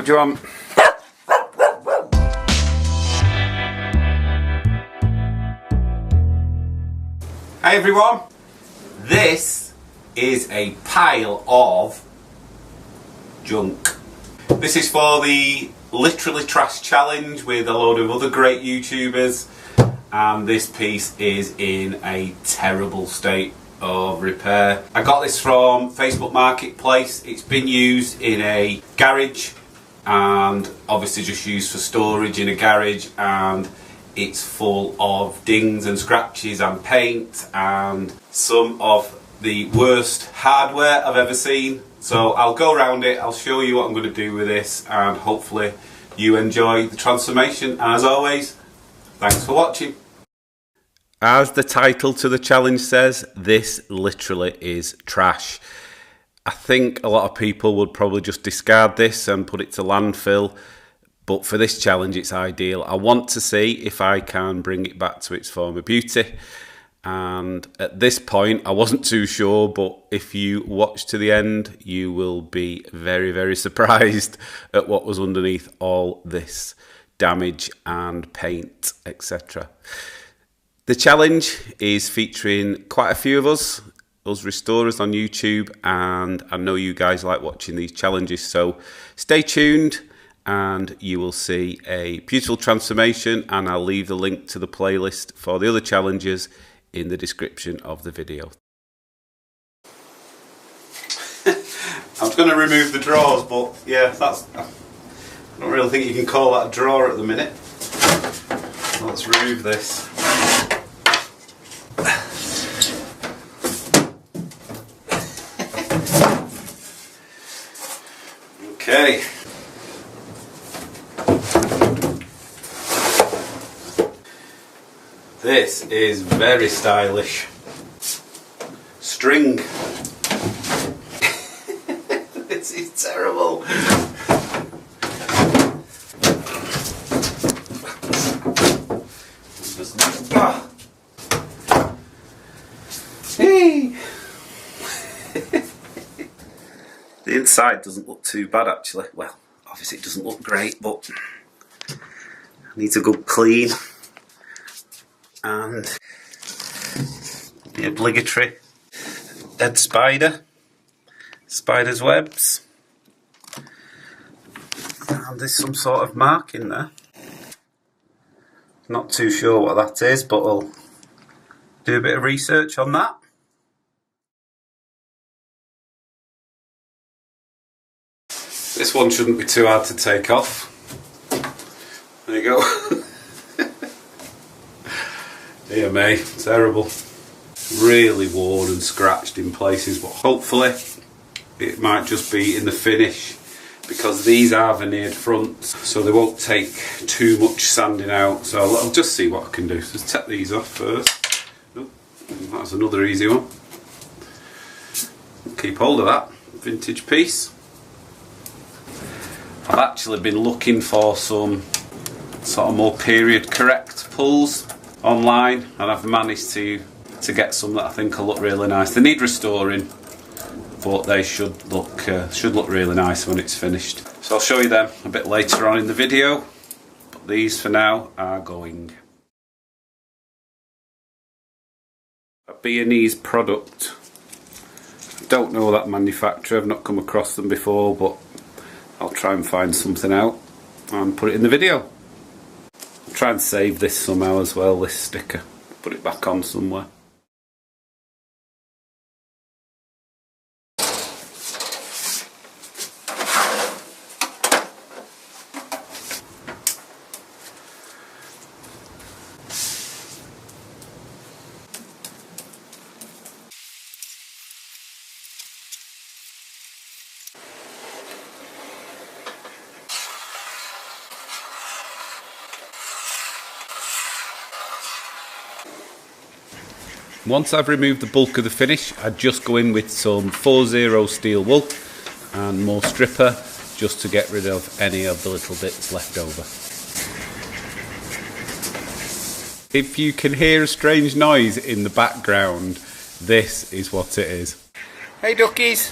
What do you want? Hi everyone! This is a pile of junk. This is for the Literally Trash Challenge with a load of other great YouTubers, and this piece is in a terrible state of repair. I got this from Facebook Marketplace. It's been used in a garage and obviously just used for storage in a garage, and it's full of dings and scratches and paint and some of the worst hardware I've ever seen. So I'll go around it, I'll show you what I'm going to do with this, and hopefully you enjoy the transformation. And as always, thanks for watching. As the title to the challenge says, this literally is trash. I think a lot of people would probably just discard this and put it to landfill, but for this challenge it's ideal. I want to see if I can bring it back to its former beauty, and at this point I wasn't too sure, but if you watch to the end you will be very, very surprised at what was underneath all this damage and paint, etc. The challenge is featuring quite a few of us restorers on YouTube, and I know you guys like watching these challenges, so stay tuned and you will see a beautiful transformation, and I'll leave the link to the playlist for the other challenges in the description of the video. I was going to remove the drawers, but yeah, I don't really think you can call that a drawer at the minute. Let's remove this. Okay. This is very stylish. String. This is terrible. The inside doesn't look too bad actually. Well, obviously it doesn't look great, but needs a good clean. And the obligatory dead spider's webs. And there's some sort of mark in there. Not too sure what that is, but I'll do a bit of research on that. This one shouldn't be too hard to take off. There you go. Dear me, terrible. Really worn and scratched in places, but hopefully it might just be in the finish, because these are veneered fronts, so they won't take too much sanding out. So I'll just see what I can do. So let's take these off first. Oh, that's another easy one. Keep hold of that vintage piece. I've actually been looking for some sort of more period correct pulls online, and I've managed to get some that I think will look really nice. They need restoring, but they should look really nice when it's finished. So I'll show you them a bit later on in the video, but these for now are going. A Bearnese product. I don't know that manufacturer, I've not come across them before, but I'll try and find something out and put it in the video. I'll try and save this somehow as well, this sticker. Put it back on somewhere. Once I've removed the bulk of the finish, I'd just go in with some 4-0 steel wool and more stripper, just to get rid of any of the little bits left over. If you can hear a strange noise in the background, this is what it is. Hey duckies!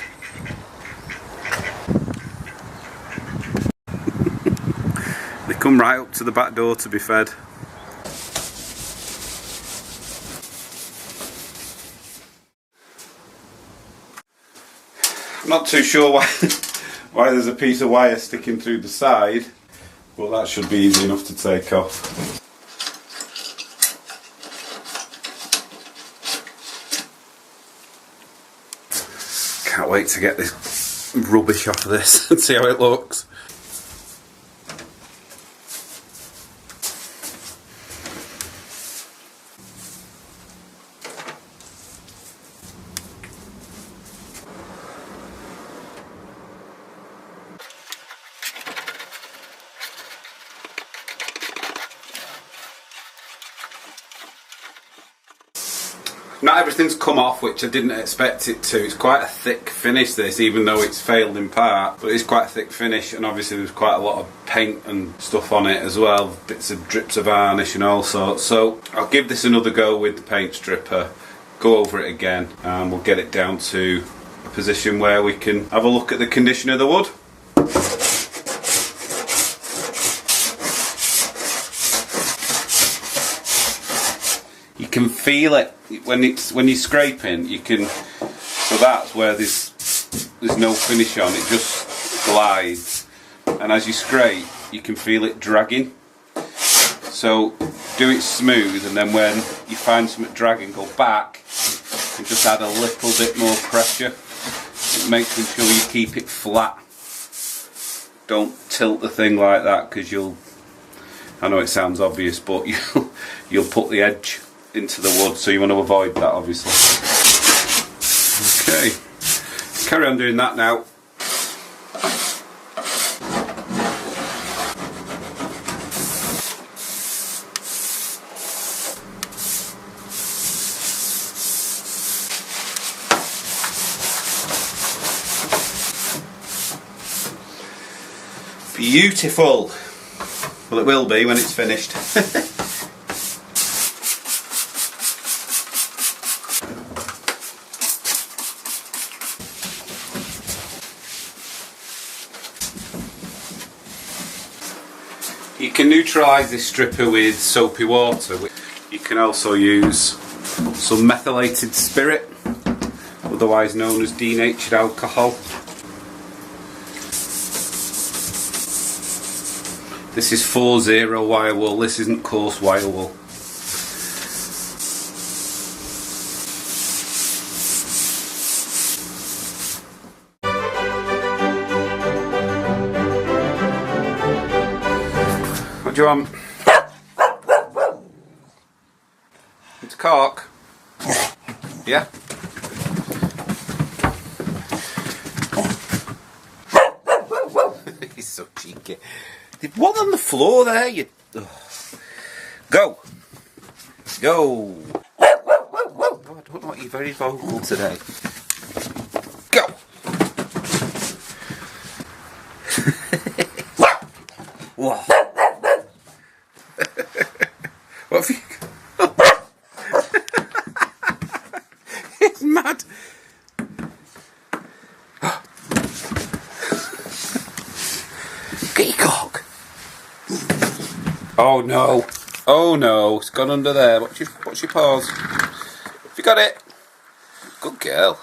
come right up to the back door to be fed. I'm not too sure why there's a piece of wire sticking through the side, but that should be easy enough to take off. Can't wait to get this rubbish off of this and see how it looks. Not everything's come off, which I didn't expect it to. It's quite a thick finish, this, even though it's failed in part, but it's quite a thick finish, and obviously there's quite a lot of paint and stuff on it as well, bits of drips of varnish and all sorts. So I'll give this another go with the paint stripper, go over it again, and we'll get it down to a position where we can have a look at the condition of the wood. You can feel it when you're scraping. You can, so that's where there's no finish on. It just glides, and as you scrape, you can feel it dragging. So do it smooth, and then when you find something dragging, go back and just add a little bit more pressure. It makes sure you keep it flat. Don't tilt the thing like that, because you'll. I know it sounds obvious, but you'll put the edge into the wood, so you want to avoid that, obviously. Okay, carry on doing that now. Beautiful. Well, it will be when it's finished. You can neutralise this stripper with soapy water. You can also use some methylated spirit, otherwise known as denatured alcohol. This is 4-0 wire wool, this isn't coarse wire wool. What do you want? It's cork. Yeah? He's so cheeky. There's one on the floor there, you... Ugh. Go! Go! Oh, I don't know what you're very vocal today. Go! Whoa. What have you... It's mad! Get your cock! Oh no! Oh no! It's gone under there. What's your paws? Have you got it? Good girl.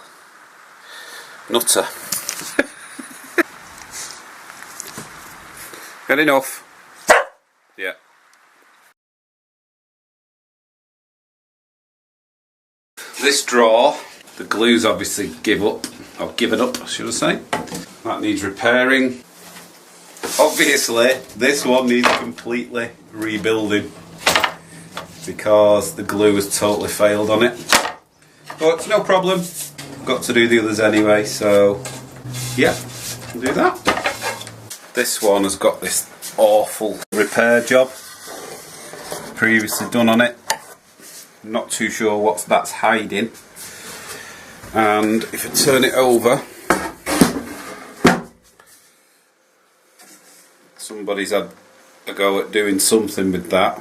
Nutter. Got enough? Yeah. This drawer, the glue's obviously given up, should I say. That needs repairing. Obviously, this one needs completely rebuilding because the glue has totally failed on it. But it's no problem. I've got to do the others anyway, so yeah, I'll do that. This one has got this awful repair job previously done on it. Not too sure what that's hiding. And if I turn it over, somebody's had a go at doing something with that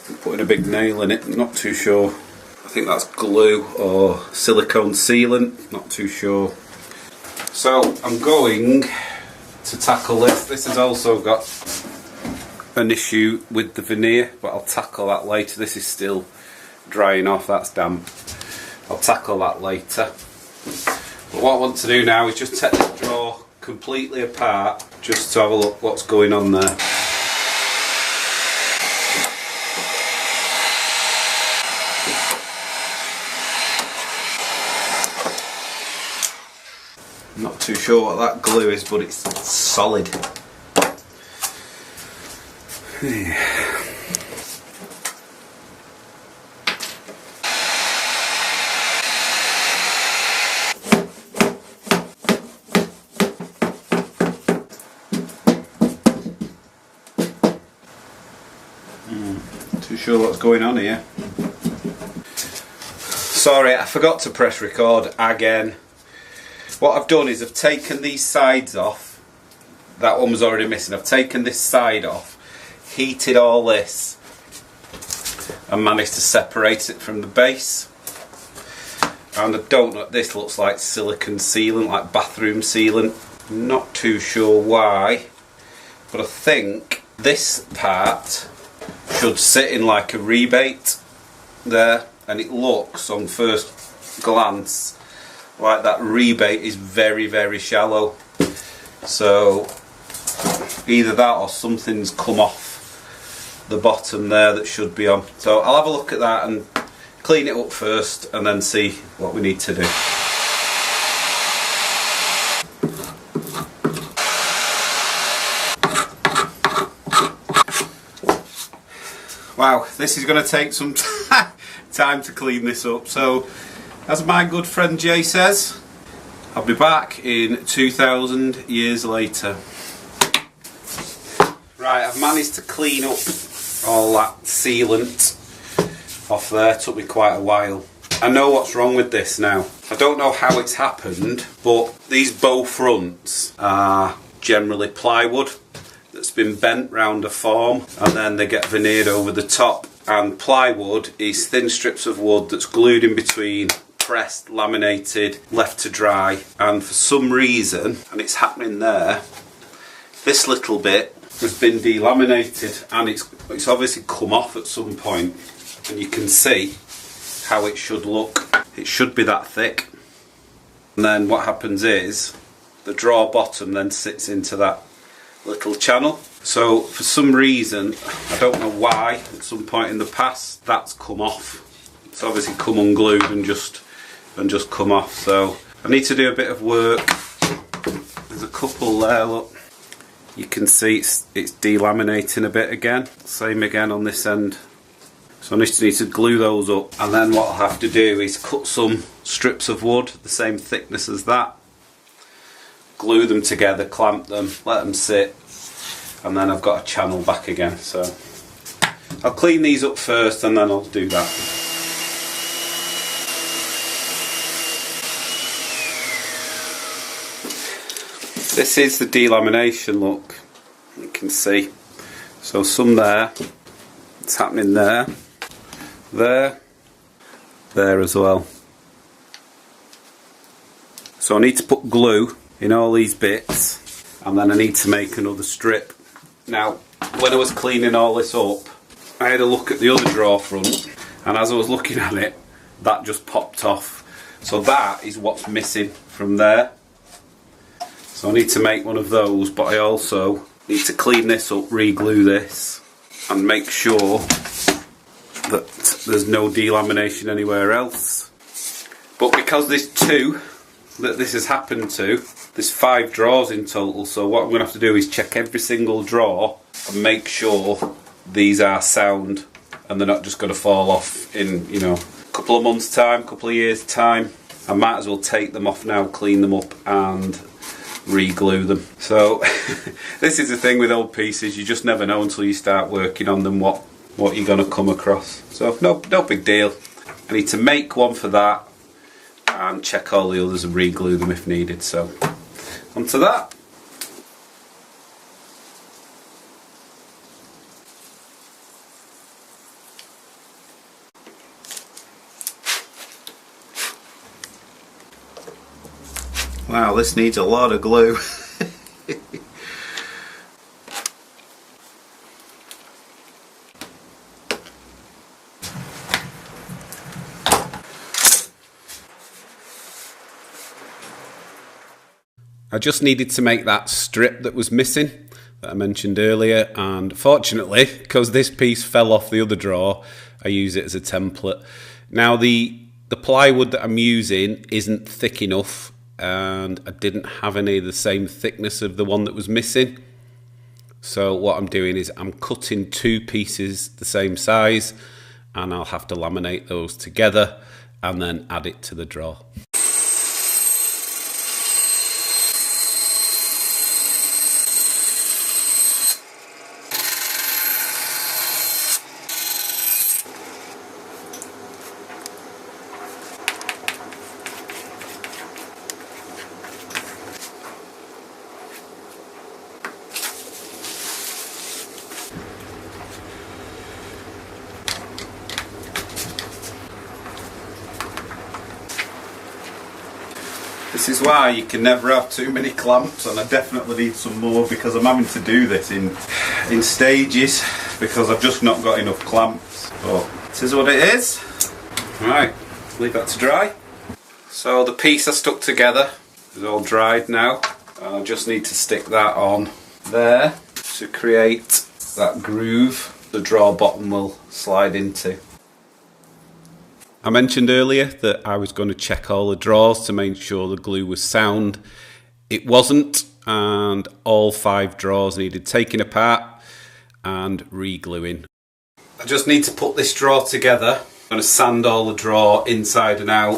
and putting a big nail in it. I'm not too sure. I think that's glue or silicone sealant, not too sure. So I'm going to tackle this. This has also got an issue with the veneer, but I'll tackle that later. This is still drying off, that's damp. I'll tackle that later. But what I want to do now is just take the drawer completely apart, just to have a look what's going on there. I'm not too sure what that glue is, but it's solid. Too sure what's going on here. Sorry, I forgot to press record again. What I've done is I've taken these sides off. That one was already missing. I've taken this side off, heated all this, and managed to separate it from the base. And I don't know, this looks like silicone sealant, like bathroom sealant. I'm not too sure why, but I think this part should sit in like a rebate there, and it looks on first glance like that rebate is very, very shallow. So either that or something's come off the bottom there that should be on. So I'll have a look at that and clean it up first and then see what we need to do. Wow, this is going to take some time to clean this up. So, as my good friend Jay says, I'll be back in 2,000 years later. Right, I've managed to clean up all that sealant off there. Took me quite a while. I know what's wrong with this now. I don't know how it's happened, but these bow fronts are generally plywood that's been bent round a form, and then they get veneered over the top. And plywood is thin strips of wood that's glued in between, pressed, laminated, left to dry, and for some reason, and it's happening there, this little bit has been delaminated, and it's obviously come off at some point, and you can see how it should look. It should be that thick, and then what happens is the drawer bottom then sits into that little channel. So for some reason, I don't know why, at some point in the past that's come off. It's obviously come unglued and just come off. So I need to do a bit of work. There's a couple there, look. You can see it's delaminating a bit again. Same again on this end. So I need to glue those up, and then what I'll have to do is cut some strips of wood the same thickness as that, glue them together, clamp them, let them sit, and then I've got a channel back again. So I'll clean these up first and then I'll do that. This is the delamination, look, you can see. So some there, it's happening there, there as well. So I need to put glue in all these bits, and then I need to make another strip. Now, when I was cleaning all this up, I had a look at the other drawer front, and as I was looking at it, that just popped off. So that is what's missing from there. So I need to make one of those, but I also need to clean this up, re-glue this, and make sure that there's no delamination anywhere else. But because there's two that this has happened to, there's 5 drawers in total, so what I'm going to have to do is check every single drawer and make sure these are sound and they're not just going to fall off in, you know, a couple of months' time, a couple of years' time. I might as well take them off now, clean them up and re-glue them. So this is the thing with old pieces, you just never know until you start working on them what you're going to come across. So no big deal. I need to make one for that and check all the others and re-glue them if needed. So onto that. Wow, this needs a lot of glue. I just needed to make that strip that was missing that I mentioned earlier, and fortunately, because this piece fell off the other drawer, I use it as a template. Now the plywood that I'm using isn't thick enough, and I didn't have any of the same thickness of the one that was missing. So what I'm doing is I'm cutting two pieces the same size, and I'll have to laminate those together and then add it to the drawer. This is why you can never have too many clamps, and I definitely need some more because I'm having to do this in stages because I've just not got enough clamps. But this is what it is. Right, leave that to dry. So the piece I stuck together is all dried now. I just need to stick that on there to create that groove the drawer bottom will slide into. I mentioned earlier that I was going to check all the drawers to make sure the glue was sound. It wasn't, and all 5 drawers needed taking apart and re-gluing. I just need to put this drawer together. I'm going to sand all the drawer inside and out,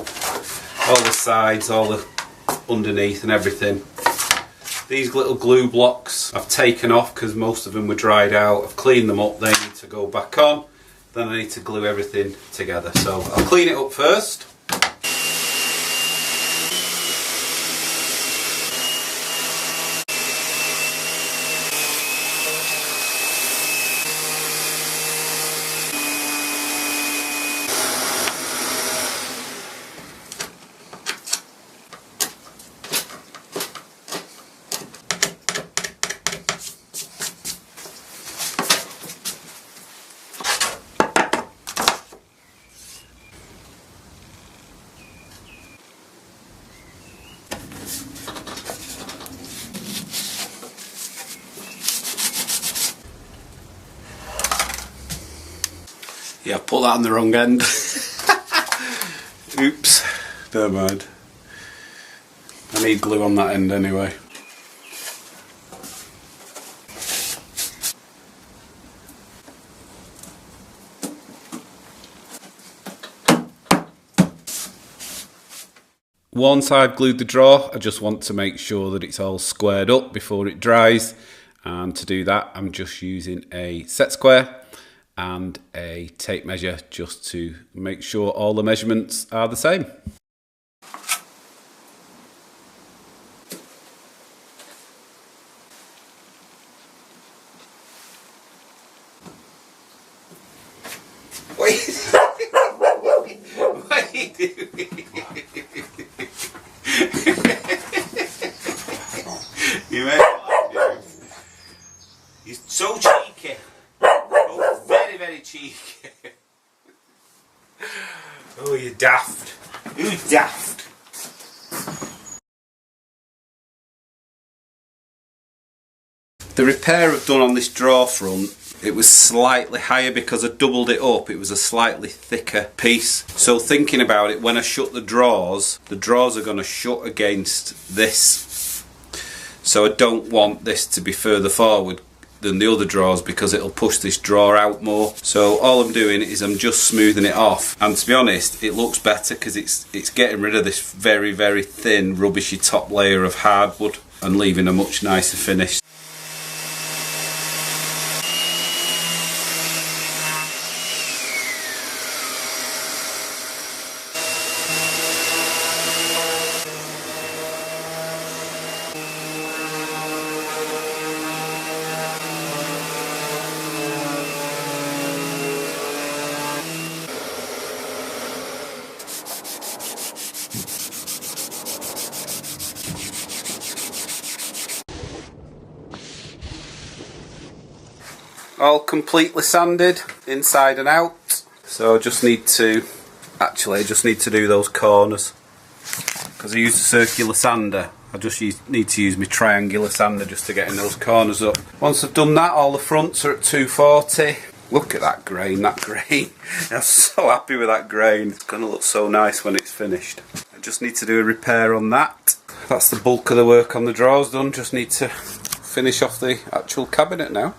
all the sides, all the underneath and everything. These little glue blocks I've taken off because most of them were dried out. I've cleaned them up, they need to go back on. Then I need to glue everything together. So I'll clean it up first. Yeah, I put that on the wrong end. Oops, never mind. I need glue on that end anyway. Once I've glued the drawer, I just want to make sure that it's all squared up before it dries, and to do that I'm just using a set square and a tape measure just to make sure all the measurements are the same. What are you doing? You made it. You're so cheeky. Oh, very, very cheeky. Oh, you're daft. You're daft. The repair I've done on this drawer front, it was slightly higher because I doubled it up. It was a slightly thicker piece. So thinking about it, when I shut the drawers are going to shut against this. So I don't want this to be further forward than the other drawers because it'll push this drawer out more. So all I'm doing is I'm just smoothing it off, and to be honest it looks better because it's getting rid of this very, very thin rubbishy top layer of hardwood and leaving a much nicer finish. All completely sanded inside and out, so I just need to do those corners because I used a circular sander. I just need to use my triangular sander just to get in those corners up. Once I've done that, all the fronts are at 240. Look at that grain, I'm so happy with that grain. It's going to look so nice when it's finished. I just need to do a repair on that. That's the bulk of the work on the drawers done. Just need to finish off the actual cabinet now.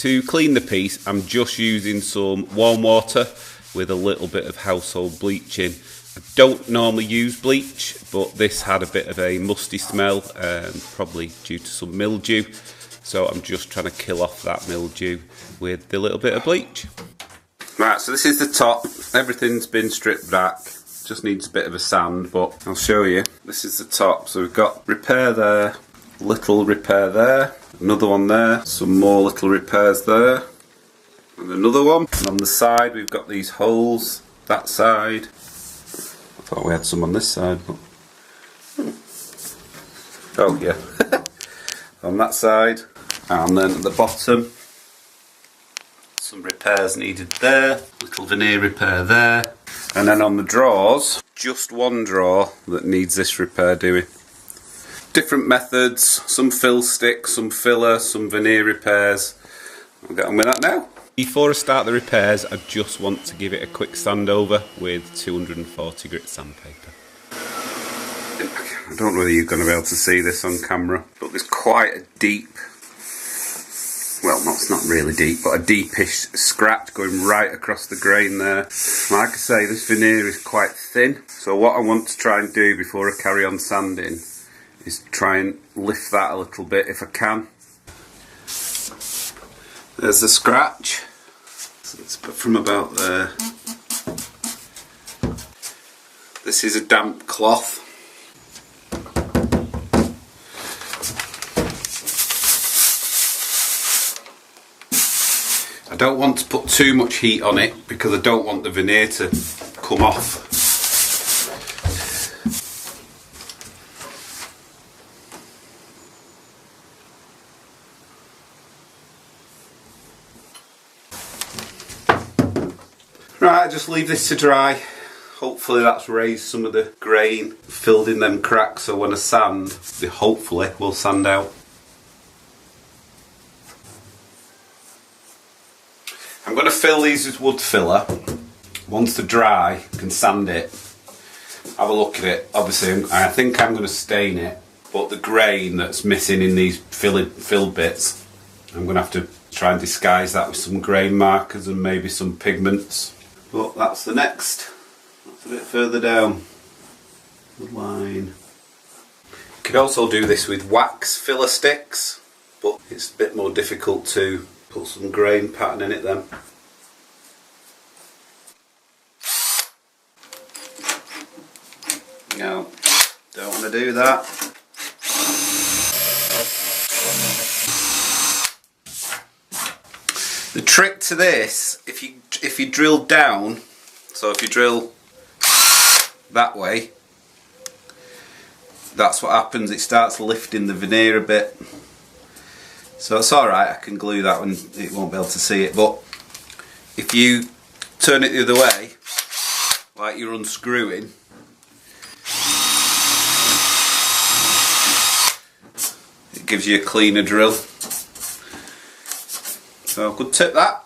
To clean the piece, I'm just using some warm water with a little bit of household bleach in. I don't normally use bleach, but this had a bit of a musty smell, probably due to some mildew. So I'm just trying to kill off that mildew with the little bit of bleach. Right, so this is the top. Everything's been stripped back. Just needs a bit of a sand, but I'll show you. This is the top. So we've got repair there, little repair there. Another one there, some more little repairs there, and another one. And on the side we've got these holes, that side. I thought we had some on this side, but... Oh yeah, on that side. And then at the bottom, some repairs needed there, little veneer repair there. And then on the drawers, just one drawer that needs this repair doing. Different methods, some fill sticks, some filler, some veneer repairs. I'll get on with that now. Before I start the repairs, I just want to give it a quick sand over with 240 grit sandpaper. I don't know whether you're going to be able to see this on camera, but there's quite a deep, well, it's not really deep, but a deepish scratch going right across the grain there. Like I say, this veneer is quite thin, so what I want to try and do before I carry on sanding is try and lift that a little bit if I can. There's the scratch. So it's from about there. This is a damp cloth. I don't want to put too much heat on it because I don't want the veneer to come off. Right, just leave this to dry. Hopefully that's raised some of the grain, filled in them cracks, so when I sand, they hopefully will sand out. I'm going to fill these with wood filler. Once they're dry, I can sand it, have a look at it. Obviously, I think I'm going to stain it, but the grain that's missing in these filled bits, I'm going to have to try and disguise that with some grain markers and maybe some pigments. But that's the next. That's a bit further down the line. You could also do this with wax filler sticks, but it's a bit more difficult to put some grain pattern in it then. No, don't want to do that. The trick to this, if you drill down, so if you drill that way, that's what happens, it starts lifting the veneer a bit. So it's alright, I can glue that one, it won't be able to see it, but if you turn it the other way, like you're unscrewing, it gives you a cleaner drill. So good tip that.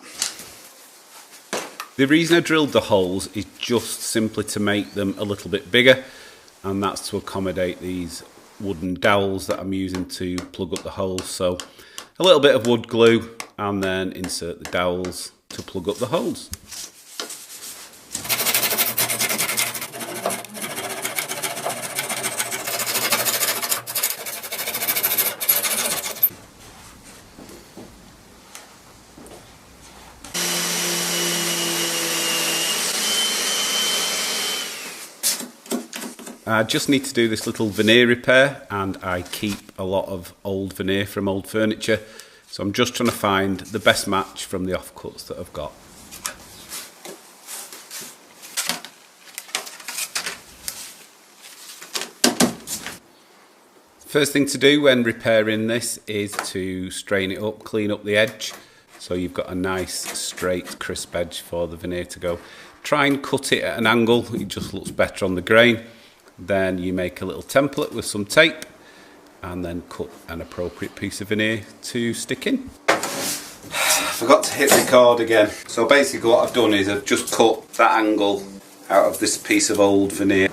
The reason I drilled the holes is just simply to make them a little bit bigger, and that's to accommodate these wooden dowels that I'm using to plug up the holes. So a little bit of wood glue and then insert the dowels to plug up the holes. I just need to do this little veneer repair, and I keep a lot of old veneer from old furniture, so I'm just trying to find the best match from the offcuts that I've got. First thing to do when repairing this is to strain it up, clean up the edge, so you've got a nice straight crisp edge for the veneer to go. Try and cut it at an angle, it just looks better on the grain. Then you make a little template with some tape and then cut an appropriate piece of veneer to stick in. Forgot to hit record again. So basically what I've done is I've just cut that angle out of this piece of old veneer.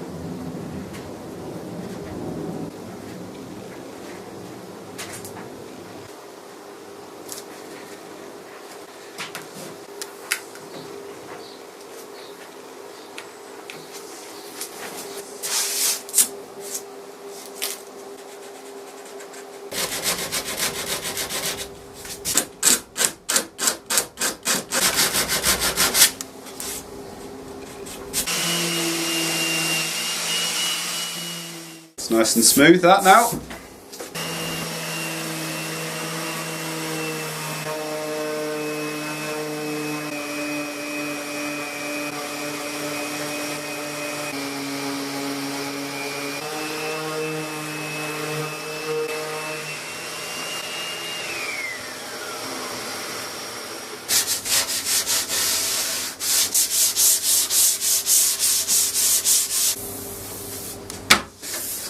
It's nice and smooth that now.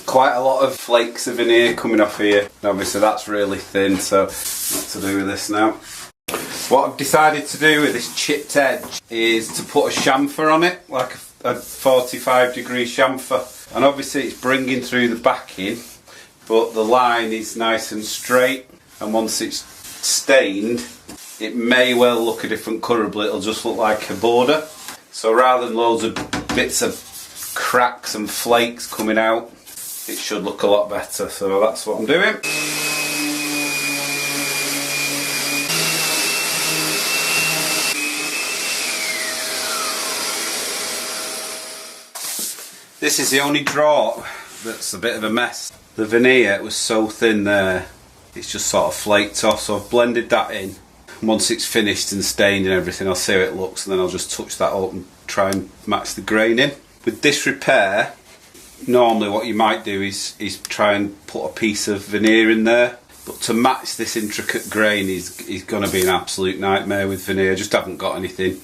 Quite a lot of flakes of veneer coming off here. Obviously that's really thin, so what to do with this now. What I've decided to do with this chipped edge is to put a chamfer on it, like a 45-degree chamfer. And obviously it's bringing through the backing, but the line is nice and straight. And once it's stained, it may well look a different colour, but it'll just look like a border. So rather than loads of bits of cracks and flakes coming out, it should look a lot better, so that's what I'm doing. This is the only drawer that's a bit of a mess. The veneer was so thin there, it's just sort of flaked off, so I've blended that in. Once it's finished and stained and everything, I'll see how it looks, and then I'll just touch that up and try and match the grain in. With this repair, normally what you might do is try and put a piece of veneer in there, but to match this intricate grain is going to be an absolute nightmare with veneer. I just haven't got anything,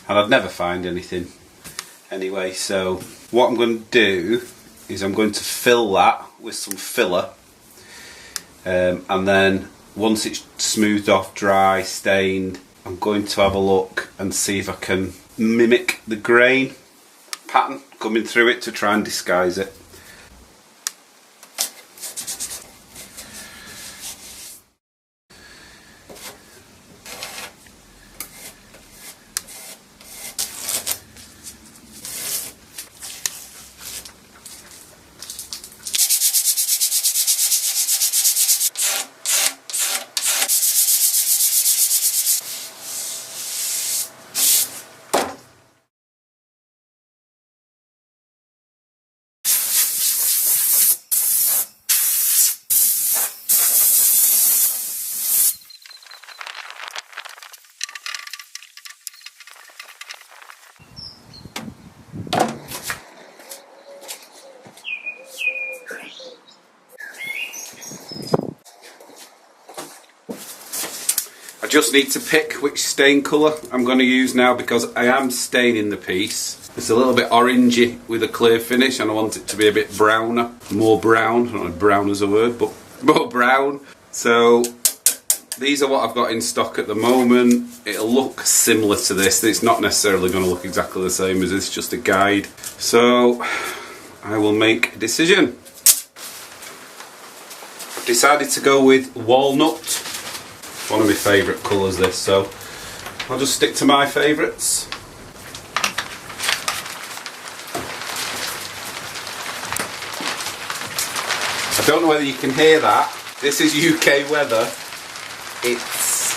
and I'd never find anything anyway. So what I'm going to do is I'm going to fill that with some filler, and then once it's smoothed off, dry, stained, I'm going to have a look and see if I can mimic the grain pattern coming through it to try and disguise it. I just need to pick which stain colour I'm going to use now, because I am staining the piece. It's a little bit orangey with a clear finish, and I want it to be a bit browner, more brown. I don't know if brown is a word, but more brown. So these are what I've got in stock at the moment. It'll look similar to this. It's not necessarily going to look exactly the same as this, just a guide. So I will make a decision. I've decided to go with walnut. One of my favourite colours this, so I'll just stick to my favourites. I don't know whether you can hear that. This is UK weather. It's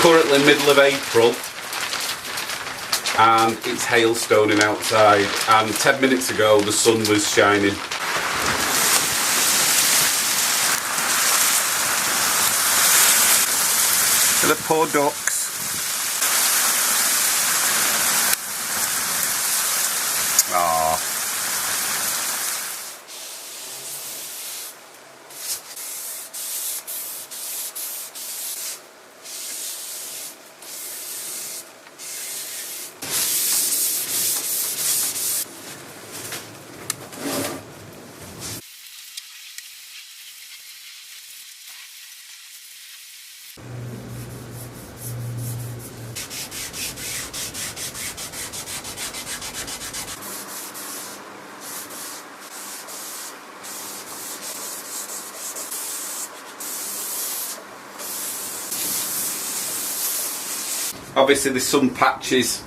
currently middle of April and it's hailstoning outside, and 10 minutes ago the sun was shining. The poor ducks. Aww. Obviously there's some patches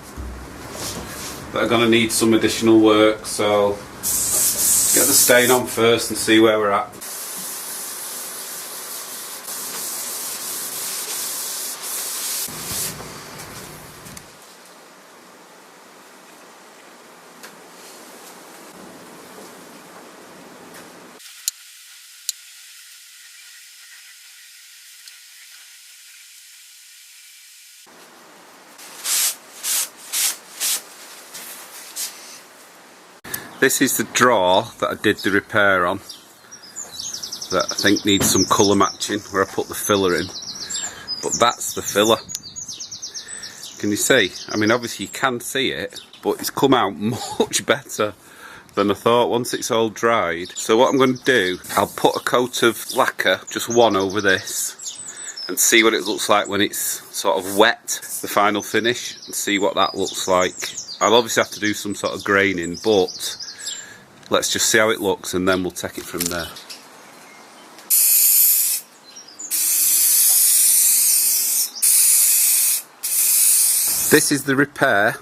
that are going to need some additional work, so let's get the stain on first and see where we're at. This is the drawer that I did the repair on, that I think needs some colour matching, where I put the filler in. But that's the filler. Can you see? I mean, obviously you can see it, but it's come out much better than I thought once it's all dried. So what I'm going to do, I'll put a coat of lacquer, just one over this, and see what it looks like when it's sort of wet, the final finish, and see what that looks like. I'll obviously have to do some sort of graining, but let's just see how it looks and then we'll take it from there. This is the repair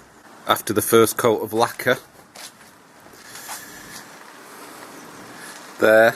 after the first coat of lacquer. There.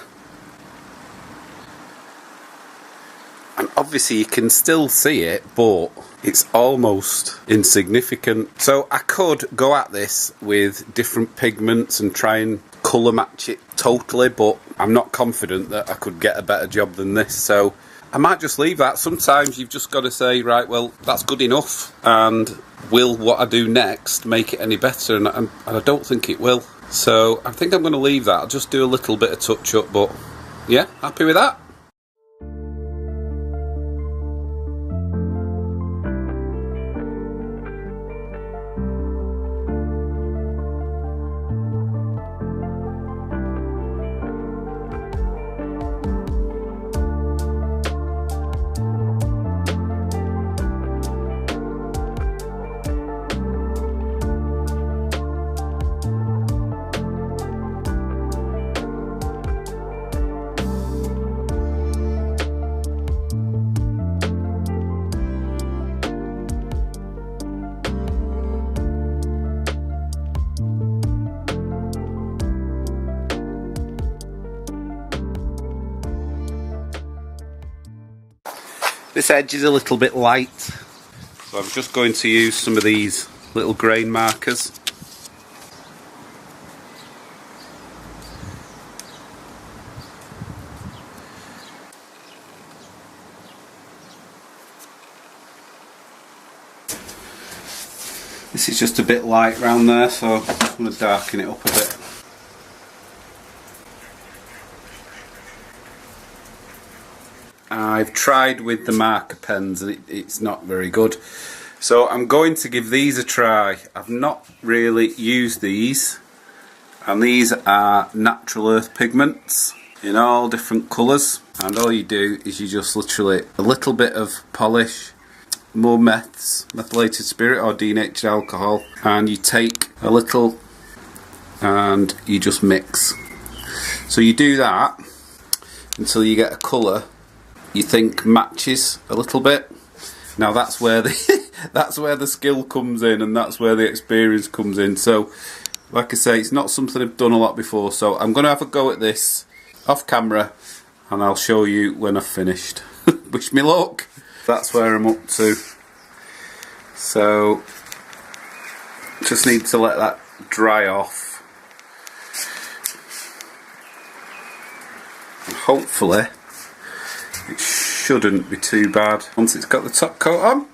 And obviously you can still see it, but it's almost insignificant. So I could go at this with different pigments and try and colour match it totally, but I'm not confident that I could get a better job than this, so I might just leave that. Sometimes you've just got to say, right, well, that's good enough, and will what I do next make it any better? And I don't think it will. So I think I'm going to leave that. I'll just do a little bit of touch up, but yeah, happy with that. This edge is a little bit light, so I'm just going to use some of these little grain markers. This is just a bit light round there, so I'm going to darken it up a bit. I've tried with the marker pens and it's not very good, so I'm going to give these a try. I've not really used these, and these are natural earth pigments in all different colours, and all you do is you just literally a little bit of polish, more methylated spirit or denatured alcohol, and you take a little and you just mix. So you do that until you get a colour you think matches a little bit. Now that's where the that's where the skill comes in, and that's where the experience comes in. So like I say, it's not something I've done a lot before, so I'm going to have a go at this off camera and I'll show you when I've finished. Wish me luck. That's where I'm up to. So just need to let that dry off, and hopefully it shouldn't be too bad once it's got the top coat on.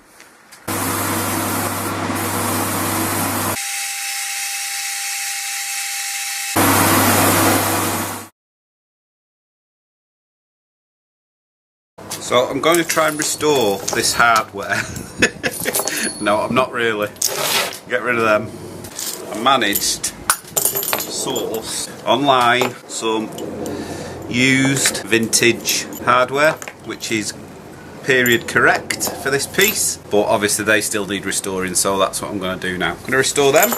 So I'm going to try and restore this hardware. No, I'm not really. Get rid of them. I managed to source online some used vintage hardware, which is period correct for this piece, but obviously they still need restoring, so that's what I'm going to do now. I'm going to restore them.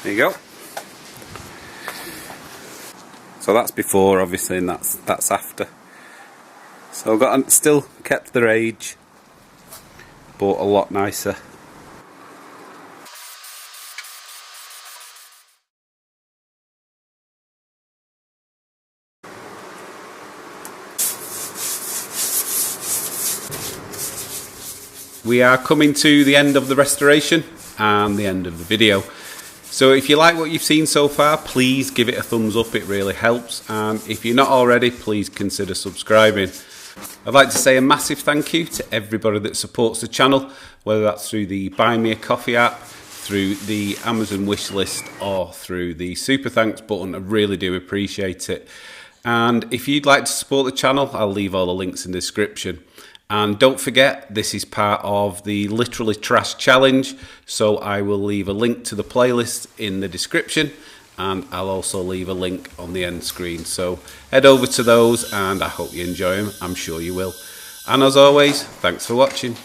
There you go. So that's before, obviously, and that's after. So I've got still kept their age, but a lot nicer. We are coming to the end of the restoration and the end of the video. So if you like what you've seen so far, please give it a thumbs up, it really helps. And if you're not already, please consider subscribing. I'd like to say a massive thank you to everybody that supports the channel, whether that's through the Buy Me a Coffee app, through the Amazon wish list, or through the Super Thanks button. I really do appreciate it. And if you'd like to support the channel, I'll leave all the links in the description. And don't forget, this is part of the Literally Trash Challenge, so I will leave a link to the playlist in the description, and I'll also leave a link on the end screen. So head over to those, and I hope you enjoy them. I'm sure you will. And as always, thanks for watching.